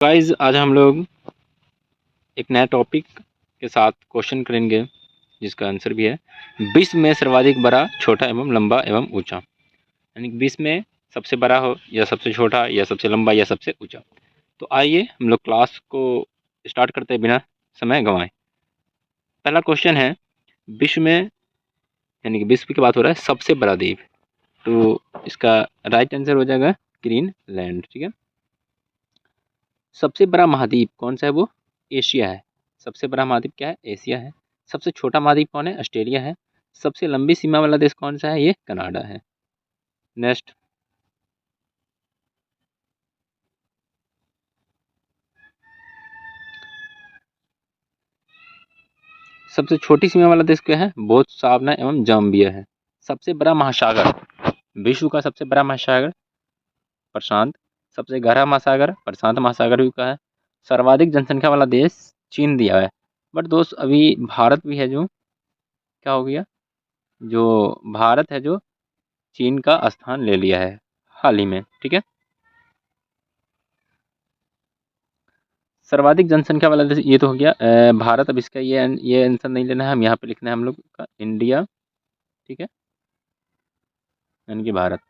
Guys आज हम लोग एक नया टॉपिक के साथ क्वेश्चन करेंगे जिसका आंसर भी है विश्व में सर्वाधिक बड़ा, छोटा एवं लंबा एवं ऊंचा। यानी कि विश्व में सबसे बड़ा हो या सबसे छोटा या सबसे लंबा या सबसे ऊंचा। तो आइए हम लोग क्लास को स्टार्ट करते हैं बिना समय गंवाए। पहला क्वेश्चन है, विश्व में यानी कि विश्व की बात हो रहा है सबसे बड़ा द्वीप, तो इसका राइट आंसर हो जाएगा ग्रीनलैंड। ठीक है। सबसे बड़ा महाद्वीप कौन सा है? वो एशिया है। सबसे बड़ा महाद्वीप क्या है? एशिया है। सबसे छोटा महाद्वीप कौन है? ऑस्ट्रेलिया है। सबसे लंबी सीमा वाला देश कौन सा है? ये कनाडा है। नेक्स्ट, सबसे छोटी सीमा वाला देश क्या है? बोत्सवाना एवं जाम्बिया है। सबसे बड़ा महासागर, विश्व का सबसे बड़ा महासागर प्रशांत। सबसे गहरा महासागर प्रशांत महासागर भी का है। सर्वाधिक जनसंख्या वाला देश चीन दिया है, बट दोस्त अभी भारत भी है जो क्या हो गया, जो भारत है जो चीन का स्थान ले लिया है हाल ही में। ठीक है। सर्वाधिक जनसंख्या वाला देश ये तो हो गया भारत। अब इसका ये आंसर नहीं लेना है, हम यहाँ पे लिखना है हम लोग का इंडिया। ठीक है, यानी कि भारत।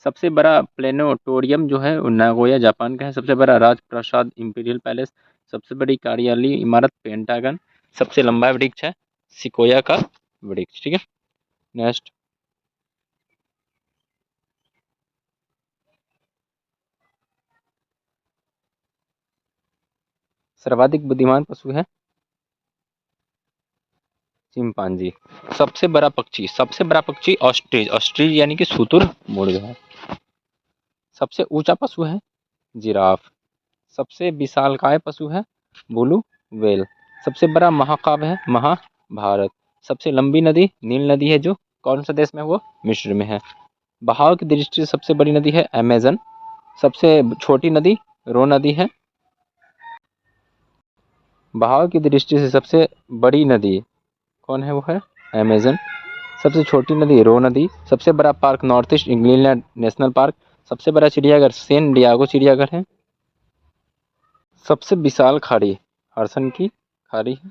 सबसे बड़ा प्लेनेटोरियम जो है वो नागोया जापान का है। सबसे बड़ा राजप्रासाद इंपीरियल पैलेस। सबसे बड़ी कार्यालय इमारत पेंटागन। सबसे लंबा वृक्ष है सिकोया का वृक्ष। ठीक है। नेक्स्ट, सर्वाधिक बुद्धिमान पशु है चिंपांजी। सबसे बड़ा पक्षी ऑस्ट्रिच। ऑस्ट्रिच यानी कि शुतुरमुर्ग है। सबसे ऊंचा पशु है जिराफ। सबसे विशालकाय पशु है ब्लू व्हेल। सबसे बड़ा महाकाव्य है महाभारत। सबसे लंबी नदी नील नदी है, जो कौन सा देश में है? वो मिस्र में है। बहाव की दृष्टि से सबसे बड़ी नदी है अमेजन। सबसे छोटी नदी रो नदी है। बहाव की दृष्टि से सबसे बड़ी नदी कौन है? वो है अमेजन। सबसे छोटी नदी रो नदी। सबसे बड़ा park north east England national park. सबसे बड़ा चिड़ियाघर सैन डियागो चिड़ियाघर है। सबसे विशाल खाड़ी हडसन की खाड़ी है।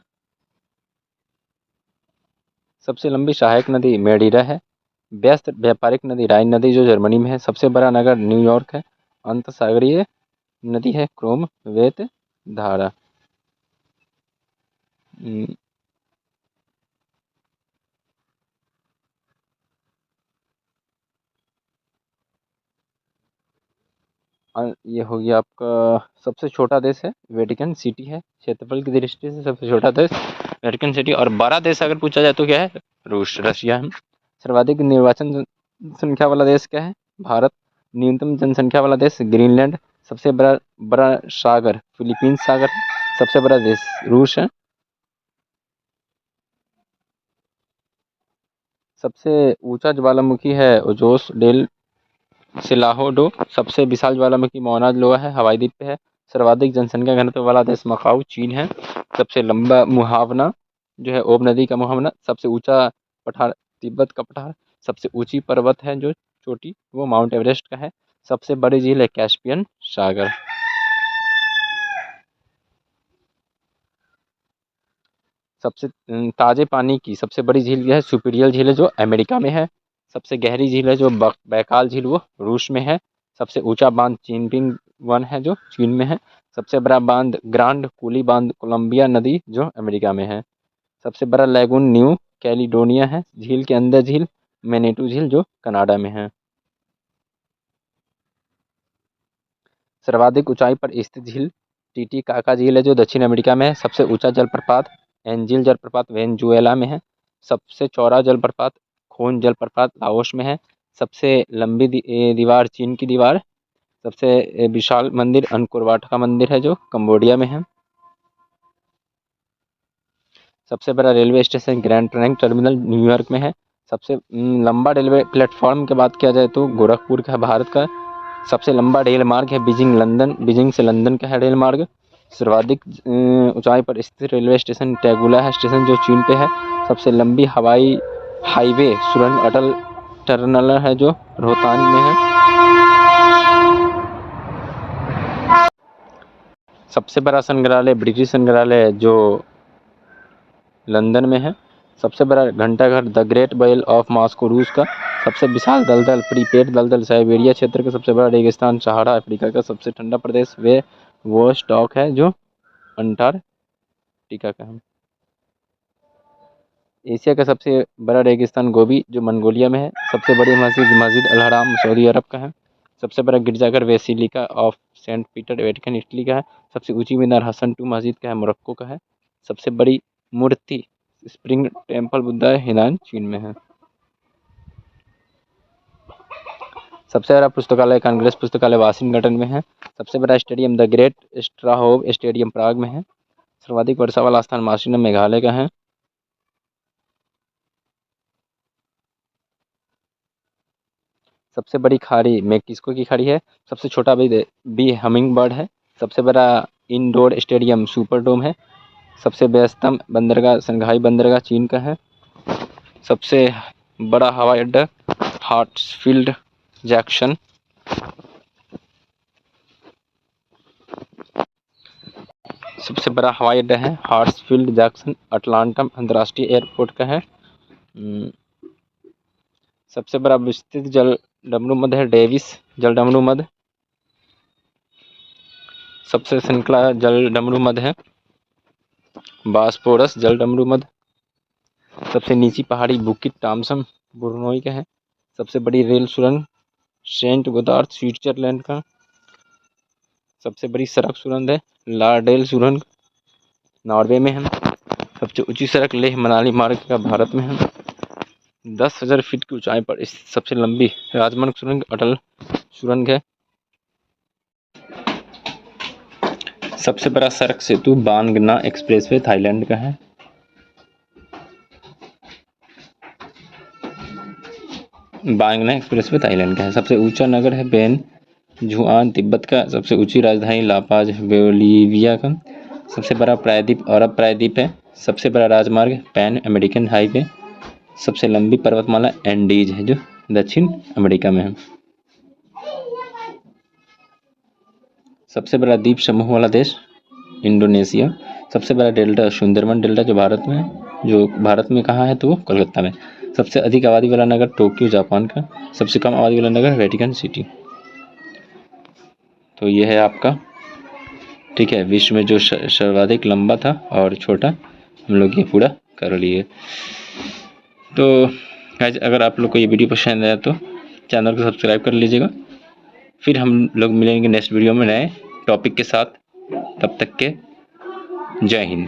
सबसे लंबी सहायक नदी मेडीरा है। व्यस्त व्यापारिक नदी राइन नदी जो जर्मनी में है। सबसे बड़ा नगर न्यूयॉर्क है। अंत सागरीय नदी है क्रोम वेत धारा। ये हो गया आपका। सबसे छोटा देश है वेटिकन सिटी है। क्षेत्रफल की दृष्टि से सबसे छोटा देश वेटिकन सिटी। और बड़ा देश अगर पूछा जाए तो क्या है? रशिया है। सर्वाधिक निर्वाचन संख्या वाला देश क्या है? भारत। न्यूनतम जनसंख्या वाला देश ग्रीनलैंड। सबसे बड़ा बड़ा सागर फिलीपींस सागर है। सबसे बड़ा देश रूस है। सबसे ऊंचा ज्वालामुखी है ओजोस डेल सिलाहोडो। सबसे विशाल ज्वालामुखी मौना लोआ है, हवाई द्वीप पे है। सर्वाधिक जनसंख्या घनत्व वाला देश मकाऊ चीन है। सबसे लंबा मुहावना जो है ओब नदी का मुहावना। सबसे ऊंचा पठार तिब्बत का पठार। सबसे ऊंची पर्वत है जो चोटी वो माउंट एवरेस्ट का है। सबसे बड़ी झील है कैस्पियन सागर। सबसे ताजे पानी की सबसे बड़ी झील यह है सुपीरियल झील है जो अमेरिका में है। सबसे गहरी झील है जो बैकाल झील वो रूस में है। सबसे ऊंचा बांध चिनपिंग वन है जो चीन में है। सबसे बड़ा बांध ग्रांड कूली बांध कोलंबिया नदी जो अमेरिका में है। सबसे बड़ा लैगून न्यू कैलिडोनिया है। झील के अंदर झील मैनेटू झील जो कनाडा में है। सर्वाधिक ऊंचाई पर स्थित झील टीटीकाका झील है जो दक्षिण अमेरिका में है। सबसे ऊंचा जलप्रपात एंजिल जलप्रपात वेनेजुएला में है। सबसे चौड़ा जलप्रपात खोन जलप्रपात लाओस में है। सबसे लंबी दीवार चीन की दीवार। सबसे विशाल मंदिर अनकोरवाट का मंदिर है जो कंबोडिया में है। सबसे बड़ा railway station grand trunk terminal New York में है। सबसे लंबा रेलवे प्लेटफॉर्म की बात किया जाए तो गोरखपुर का भारत का। सबसे लंबा रेल मार्ग है बीजिंग से लंदन का है रेल मार्ग। सर्वाधिक ऊंचाई पर स्थित रेलवे स्टेशन टैगुला है स्टेशन जो चीन पे है। सबसे लंबी हवाई हाईवे सुरंग अटल टनल है जो रोहतांग में है। सबसे बड़ा संग्रहालय ब्रिटिश संग्रहालय जो लंदन में है। सबसे बड़ा घंटाघर the great wall of Moscow रूस का। सबसे विशाल दलदल प्रीपेड दलदल साइबेरिया क्षेत्र का। सबसे बड़ा रेगिस्तान सहारा अफ्रीका का। सबसे ठंडा प्रदेश वे वोस्टॉक है जो अंटार्कटिका का है। एशिया का सबसे बड़ा रेगिस्तान गोबी जो मंगोलिया में है। सबसे बड़ी मस्जिद मस्जिद अल हराम सऊदी अरब का है। सबसे बड़ा गिरजाघर basilica of Saint Peter Vatican Italy का है। सबसे ऊंची मीनार हसन टू मस्जिद का है मोरक्को का है। सबसे बड़ी मूर्ति स्प्रिंग टेम्पल बुद्धा हिनान चीन में है। सबसे बड़ा पुस्तकालय कांग्रेस पुस्तकालय वाशिंगटन में है। सबसे बड़ा स्टेडियम द ग्रेट स्ट्राहोव स्टेडियम प्राग में है। सर्वाधिक वर्षा वाला स्थान मासिनम मेघालय का है। सबसे बड़ी खाड़ी मैक्सिको की खाड़ी है। सबसे छोटा बी हमिंग बर्ड है। सबसे बड़ा इंडोर स्टेडियम सुपरडोम है। सबसे व्यस्तम बंदरगाह संघाई बंदरगाह चीन का है। सबसे बड़ा हवाई अड्डा हार्ट्सफील्ड जैक्सन। सबसे बड़ा हवाई अड्डा है हार्ट्सफील्ड जैक्सन अटलांटा अंतर्राष्ट्रीय एयरपोर्ट का है। सबसे बड़ा विस्तृत जल डमरू मध्य है डेविस जल डमरू मध्य। सबसे श्रृंखला जल डमरू मध्य है बास्पोरस जल डमरू मध्य। सबसे नीची पहाड़ी बुकिट टॉम्सन बुरनोई का है। सबसे बड़ी रेल सुरंग सेंट गोदार्ड स्विट्जरलैंड का। सबसे बड़ी सड़क सुरंग है लाडेल सुरंग नॉर्वे में है। सबसे ऊंची सड़क लेह मनाली मार्ग का भारत में है। 10,000 फीट की ऊंचाई पर इस सबसे लंबी राजमार्ग सुरंग अटल सुरंग है। सबसे बड़ा सड़क सेतु बानगना एक्सप्रेसवे थाईलैंड का है। बांगना एक्सप्रेसवे थाईलैंड का है। सबसे ऊंचा नगर है बेन जुआन तिब्बत का। सबसे ऊंची राजधानी लापाज बोलीविया का। सबसे बड़ा प्रायद्वीप अरब प्रायद्वीप है। सबसे बड़ा राजमार्ग पैन अमेरिकन हाईवे। सबसे लंबी पर्वतमाला एंडीज है जो दक्षिण अमेरिका में है। सबसे बड़ा द्वीप समूह वाला देश इंडोनेशिया। सबसे बड़ा डेल्टा सुंदरबन डेल्टा जो भारत में कहाँ है तो वो कोलकाता में। सबसे अधिक आबादी वाला नगर टोक्यो जापान का। सबसे कम आबादी वाला नगर वेटिकन सिटी। तो ये है आपका ठीक है विश्व में जो सर्वाधिक लंबा था और छोटा हम लोग ये पूरा कर लिए। तो अगर आप लोग को ये वीडियो पसंद आया तो चैनल को सब्सक्राइब कर लीजिएगा। फिर हम लोग मिलेंगे नेक्स्ट वीडियो में नए टॉपिक के साथ। तब तक के जय हिंद।